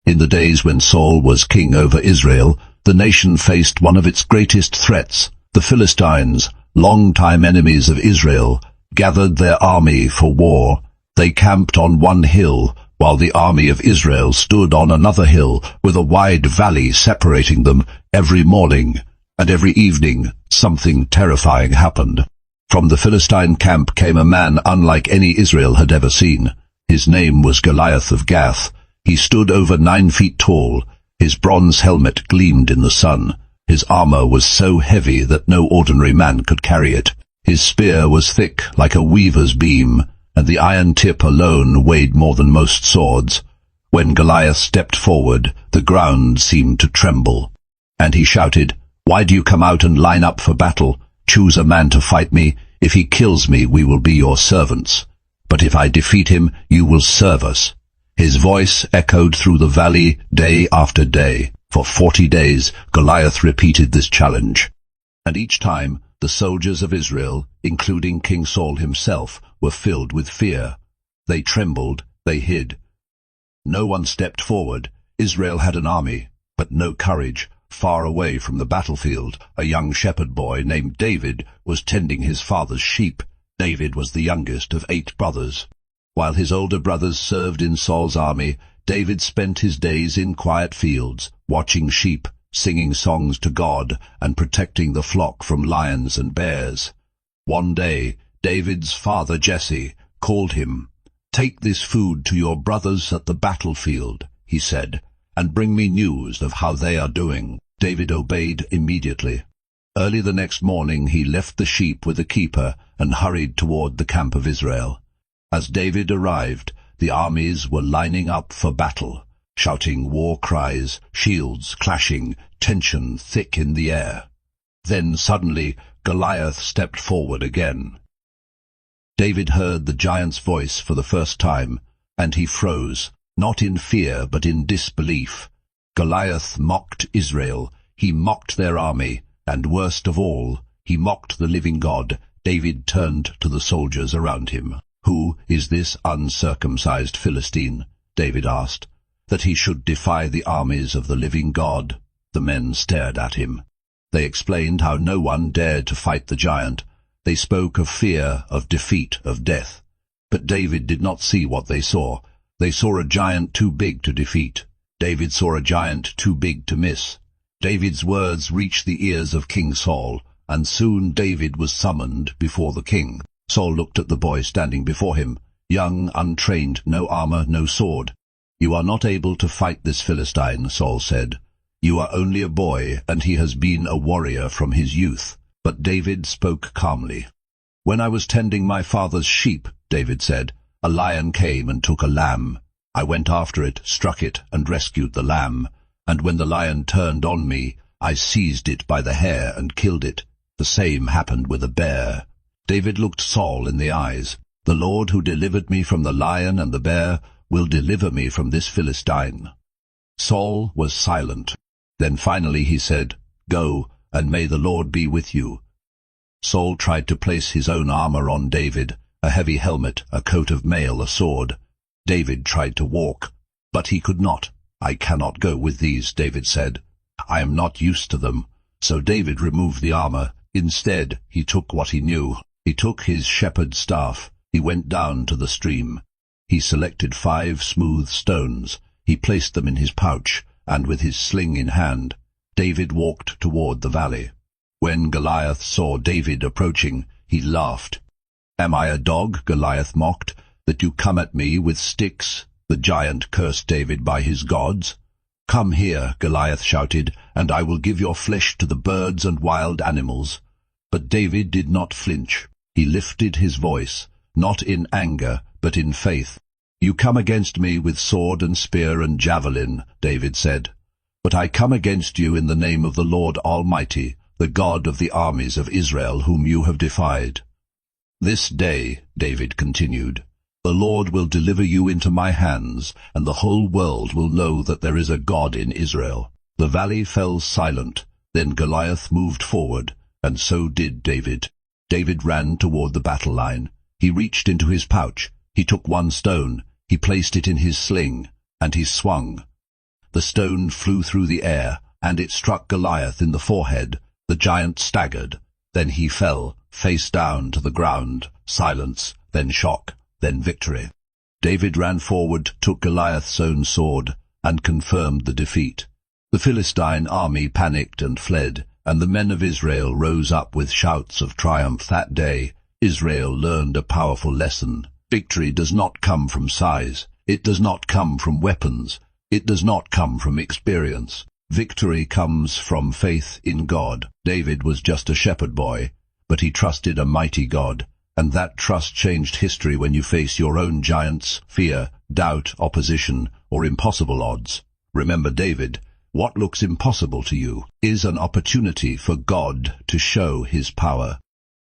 In the days when Saul was king over Israel, the nation faced one of its greatest threats. The Philistines, long-time enemies of Israel, gathered their army for war. They camped on one hill, while the army of Israel stood on another hill with a wide valley separating them. Every morning and every evening something terrifying happened. From the Philistine camp came a man unlike any Israel had ever seen. His name was Goliath of Gath. He stood over 9 feet tall. His bronze helmet gleamed in the sun. His armor was so heavy that no ordinary man could carry it. His spear was thick like a weaver's beam, and the iron tip alone weighed more than most swords. When Goliath stepped forward, the ground seemed to tremble. And he shouted, "Why do you come out and line up for battle? Choose a man to fight me. If he kills me, we will be your servants. But if I defeat him, you will serve us." His voice echoed through the valley day after day. For 40 days, Goliath repeated this challenge. And each time, the soldiers of Israel, including King Saul himself, were filled with fear. They trembled, they hid. No one stepped forward. Israel had an army, but no courage. Far away from the battlefield, a young shepherd boy named David was tending his father's sheep. David was the youngest of 8 brothers. While his older brothers served in Saul's army, David spent his days in quiet fields, watching sheep, singing songs to God, and protecting the flock from lions and bears. One day, David's father Jesse called him. "Take this food to your brothers at the battlefield," he said, "and bring me news of how they are doing." David obeyed immediately. Early the next morning he left the sheep with the keeper and hurried toward the camp of Israel. As David arrived, the armies were lining up for battle, shouting war cries, shields clashing, tension thick in the air. Then suddenly Goliath stepped forward again. David heard the giant's voice for the first time, and he froze, not in fear but in disbelief. Goliath mocked Israel, he mocked their army, and worst of all, he mocked the living God. David turned to the soldiers around him. "Who is this uncircumcised Philistine?" David asked, "that he should defy the armies of the living God?" The men stared at him. They explained how no one dared to fight the giant. They spoke of fear, of defeat, of death. But David did not see what they saw. They saw a giant too big to defeat. David saw a giant too big to miss. David's words reached the ears of King Saul, and soon David was summoned before the king. Saul looked at the boy standing before him, young, untrained, no armor, no sword. "You are not able to fight this Philistine," Saul said. "You are only a boy, and he has been a warrior from his youth." But David spoke calmly. "When I was tending my father's sheep," David said, "a lion came and took a lamb. I went after it, struck it, and rescued the lamb. And when the lion turned on me, I seized it by the hair and killed it. The same happened with a bear." David looked Saul in the eyes. "The Lord who delivered me from the lion and the bear will deliver me from this Philistine." Saul was silent. Then finally he said, "Go, and may the Lord be with you." Saul tried to place his own armor on David, a heavy helmet, a coat of mail, a sword. David tried to walk, but he could not. "I cannot go with these," David said. "I am not used to them." So David removed the armor. Instead, he took what he knew. He took his shepherd's staff. He went down to the stream. He selected 5 smooth stones. He placed them in his pouch, and with his sling in hand, David walked toward the valley. When Goliath saw David approaching, he laughed. "Am I a dog," Goliath mocked, "that you come at me with sticks?" The giant cursed David by his gods. "Come here," Goliath shouted, "and I will give your flesh to the birds and wild animals." But David did not flinch. He lifted his voice, not in anger, but in faith. "You come against me with sword and spear and javelin," David said. "But I come against you in the name of the Lord Almighty, the God of the armies of Israel, whom you have defied. This day," David continued, "the Lord will deliver you into my hands, and the whole world will know that there is a God in Israel." The valley fell silent. Then Goliath moved forward, and so did David. David ran toward the battle line. He reached into his pouch. He took 1 stone. He placed it in his sling, and he swung. The stone flew through the air, and it struck Goliath in the forehead. The giant staggered. Then he fell, face down to the ground. Silence, then shock, then victory. David ran forward, took Goliath's own sword, and confirmed the defeat. The Philistine army panicked and fled, and the men of Israel rose up with shouts of triumph. That day, Israel learned a powerful lesson. Victory does not come from size. It does not come from weapons. It does not come from experience. Victory comes from faith in God. David was just a shepherd boy, but he trusted a mighty God, and that trust changed history. When you face your own giants, fear, doubt, opposition, or impossible odds, remember David. What looks impossible to you is an opportunity for God to show his power.